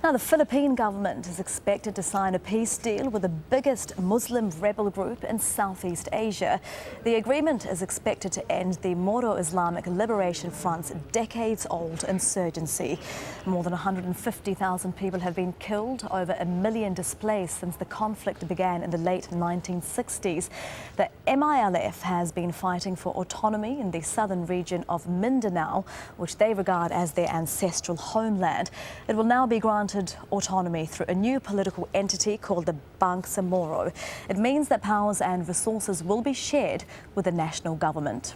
Now, the Philippine government is expected to sign a peace deal with the biggest Muslim rebel group in Southeast Asia. The agreement is expected to end the Moro Islamic Liberation Front's decades-old insurgency. More than 150,000 people have been killed, over 1 million displaced since the conflict began in the late 1960s. The MILF has been fighting for autonomy in the southern region of Mindanao, which they regard as their ancestral homeland. It will now be granted autonomy through a new political entity called the Bangsamoro. It means that powers and resources will be shared with the national government.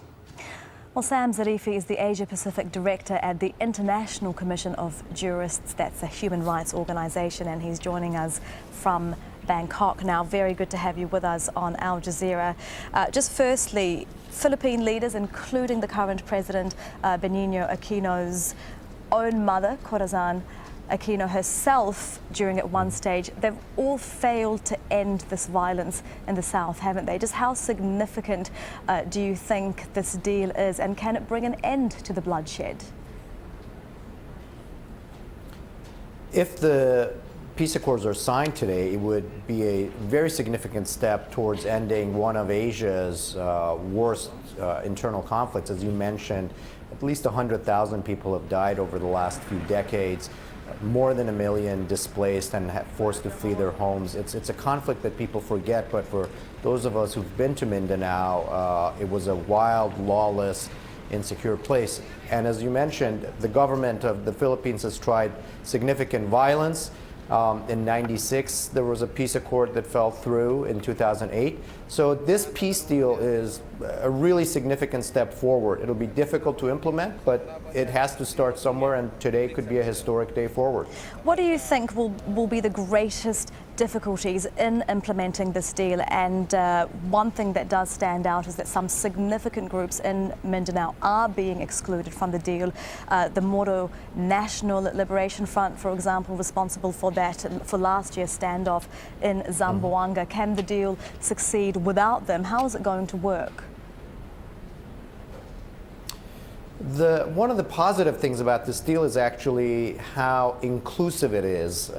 Well, Sam Zarifi is the Asia-Pacific Director at the International Commission of Jurists. That's a human rights organisation, and he's joining us from Bangkok now. Very good to have you with us on Al Jazeera. Just firstly, Philippine leaders, including the current president, Benigno Aquino's own mother, Corazon Aquino herself, during at one stage, they've all failed to end this violence in the south, haven't they? Just how significant do you think this deal is, and can it bring an end to the bloodshed? If the peace accords are signed today, it would be a very significant step towards ending one of Asia's worst internal conflicts. As you mentioned, at least 100,000 people have died over the last few decades. More than 1 million displaced and forced to flee their homes. It's a conflict that people forget, but for those of us who've been to Mindanao, it was a wild, lawless, insecure place. And as you mentioned, the government of the Philippines has tried significant violence. In '96, there was a peace accord that fell through in 2008. So this peace deal is a really significant step forward. It'll be difficult to implement, but it has to start somewhere, and today could be a historic day forward. What do you think will be the greatest difficulties in implementing this deal? And one thing that does stand out is that some significant groups in Mindanao are being excluded from the deal. The Moro National Liberation Front, for example, responsible for that, for last year's standoff in Zamboanga. Can the deal succeed without them? How is it going to work? One of the positive things about this deal is actually how inclusive it is.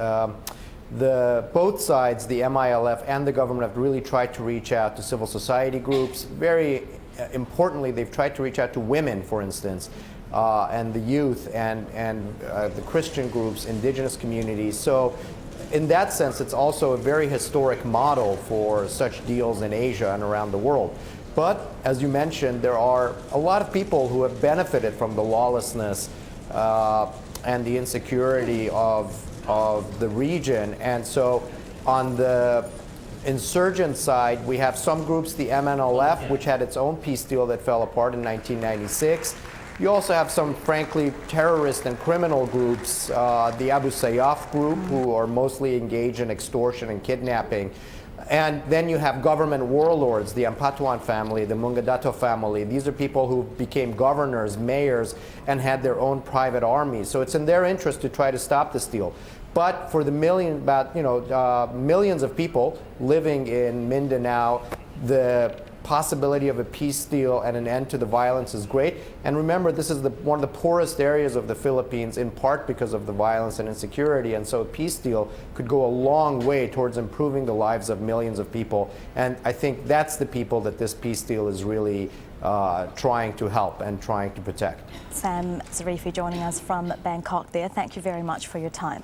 Both sides, the MILF and the government, have really tried to reach out to civil society groups. Very importantly, they've tried to reach out to women, for instance, and the youth, and the Christian groups, indigenous communities. So in that sense, it's also a very historic model for such deals in Asia and around the world. But as you mentioned, there are a lot of people who have benefited from the lawlessness and the insecurity of the region. And so on the insurgent side, we have some groups, the MNLF, which had its own peace deal that fell apart in 1996. You also have some, frankly, terrorist and criminal groups, the Abu Sayyaf group, who are mostly engaged in extortion and kidnapping. And then you have government warlords, the Ampatuan family, the Mungadato family. These are people who became governors, mayors, and had their own private armies. So it's in their interest to try to stop this deal. But for the millions of people living in Mindanao, the possibility of a peace deal and an end to the violence is great. And remember, this is one of the poorest areas of the Philippines, in part because of the violence and insecurity. And so a peace deal could go a long way towards improving the lives of millions of people. And I think that's the people that this peace deal is really trying to help and trying to protect. Sam Zarifi joining us from Bangkok there. Thank you very much for your time.